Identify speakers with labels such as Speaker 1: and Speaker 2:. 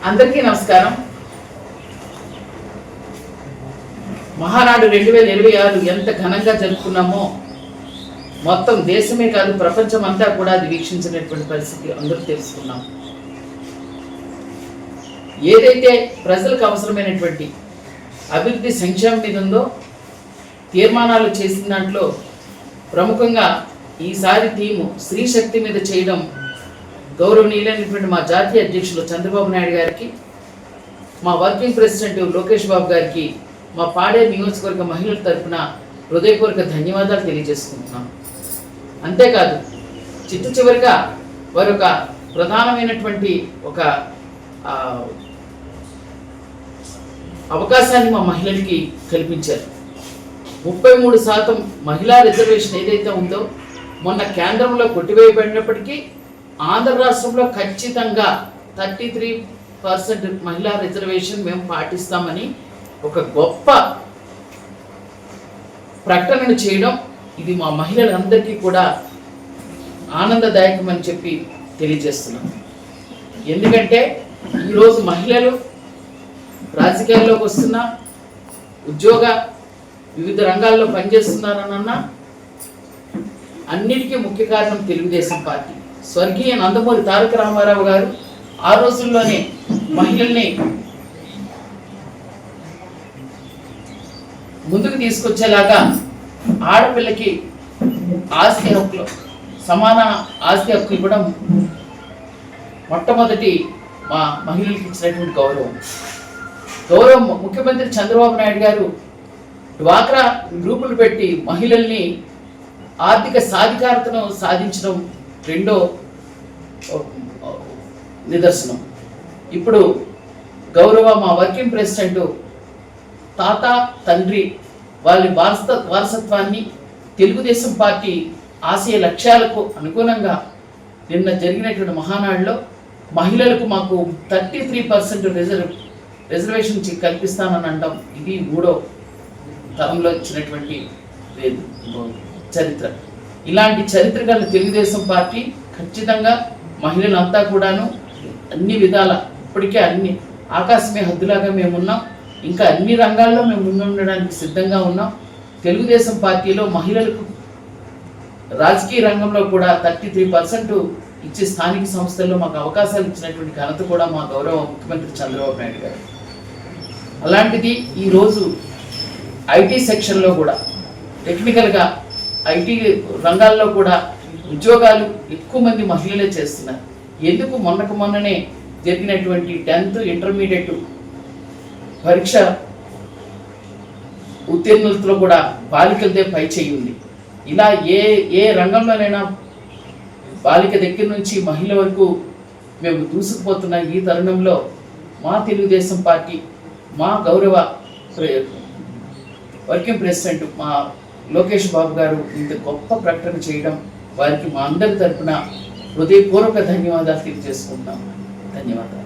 Speaker 1: అందరికీ నమస్కారం. మహానాడు 2026 ఎంత ఘనంగా జరుపుకున్నామో మొత్తం దేశమే కాదు ప్రపంచం అంతా కూడా అది వీక్షించినటువంటి పరిస్థితి అందరూ తెలుసుకున్నాం. ఏదైతే ప్రజలకు అవసరమైనటువంటి అభివృద్ధి సంక్షేమం మీద ఉందో తీర్మానాలు చేసిన దాంట్లో ప్రముఖంగా ఈసారి థీము స్త్రీ శక్తి మీద చేయడం గౌరవనీయులైనటువంటి మా జాతీయ అధ్యక్షులు చంద్రబాబు నాయుడు గారికి, మా వర్కింగ్ ప్రెసిడెంట్ లోకేష్ బాబు గారికి, మా పాడేరు నియోజకవర్గ మహిళల తరఫున హృదయపూర్వక ధన్యవాదాలు తెలియజేసుకుంటున్నాం. అంతేకాదు చిట్టు చివరిగా వారు ఒక ప్రధానమైనటువంటి ఒక అవకాశాన్ని మా మహిళలకి కల్పించారు. 33% మహిళా రిజర్వేషన్ ఏదైతే ఉందో మొన్న కేంద్రంలో కొట్టివేయబడినప్పటికీ ఆంధ్ర రాష్ట్రంలో ఖచ్చితంగా 33% మహిళా రిజర్వేషన్ మేము పాటిస్తామని ఒక గొప్ప ప్రకటనను చేయడం ఇది మా మహిళలందరికీ కూడా ఆనందదాయకం అని చెప్పి తెలియజేస్తున్నాం. ఎందుకంటే ఈరోజు మహిళలు రాజకీయాల్లోకి వస్తున్నా, ఉద్యోగ వివిధ రంగాల్లో పనిచేస్తున్నారనన్నా అన్నిటికీ ముఖ్య కారణం తెలుగుదేశం పార్టీ. స్వర్గీయ నందమూరి తారక రామారావు గారు ఆ రోజుల్లోనే మహిళల్ని ముందుకు తీసుకొచ్చేలాగా ఆడపిల్లకి ఆస్తి హక్కులు, సమాన ఆస్తి హక్కులు కూడా మొట్టమొదటి మా మహిళలకు ఇచ్చినటువంటి గౌరవం ముఖ్యమంత్రి చంద్రబాబు నాయుడు గారు డ్వాక్రా గ్రూపులు పెట్టి మహిళల్ని ఆర్థిక సాధికారతను సాధించడం రెండో నిదర్శనం. ఇప్పుడు గౌరవ మా వర్కింగ్ ప్రెసిడెంట్ తాత తండ్రి వాళ్ళ వారసత్వాన్ని తెలుగుదేశం పార్టీ ఆశయ లక్ష్యాలకు అనుగుణంగా నిన్న జరిగినటువంటి మహానాడులో మహిళలకు మాకు 33% రిజర్వేషన్ కల్పిస్తానని అంటాం. ఇది 3వ తరంలో ఇచ్చినటువంటి చరిత్ర. ఇలాంటి చరిత్ర గల తెలుగుదేశం పార్టీ ఖచ్చితంగా మహిళలంతా కూడాను అన్ని విధాల ఇప్పటికే అన్ని ఆకాశమే హద్దులాగా మేమున్నాం. ఇంకా అన్ని రంగాల్లో మేము ముందుండడానికి సిద్ధంగా ఉన్నాం. తెలుగుదేశం పార్టీలో మహిళలకు రాజకీయ రంగంలో కూడా 33% ఇచ్చే స్థానిక సంస్థల్లో మాకు అవకాశాలు ఇచ్చినటువంటి ఘనత కూడా మా గౌరవ ముఖ్యమంత్రి చంద్రబాబు నాయుడు గారు. అలాంటిది ఈరోజు ఐటీ సెక్షన్లో కూడా టెక్నికల్గా ఐటీ రంగాల్లో కూడా ఉద్యోగాలు ఎక్కువ మంది మహిళలే చేస్తున్నారు. ఎందుకు మొన్ననే జరిగినటువంటి 10th ఇంటర్మీడియట్ పరీక్ష ఉత్తీర్ణులతో కూడా బాలికలదే పై చేయి ఉంది. ఇలా ఏ రంగంలోనైనా బాలిక దగ్గర నుంచి మహిళ వరకు మేము దూసుకుపోతున్న ఈ తరుణంలో మా తెలుగుదేశం పార్టీ, మా గౌరవ వర్కింగ్ ప్రెసిడెంట్ మా లోకేష్ బాబు గారు ఇంత గొప్ప ప్రకటన చేయడం వారికి మా అందరి తరఫున హృదయపూర్వక ధన్యవాదాలు తెలియజేసుకుంటున్నాం. ధన్యవాదాలు.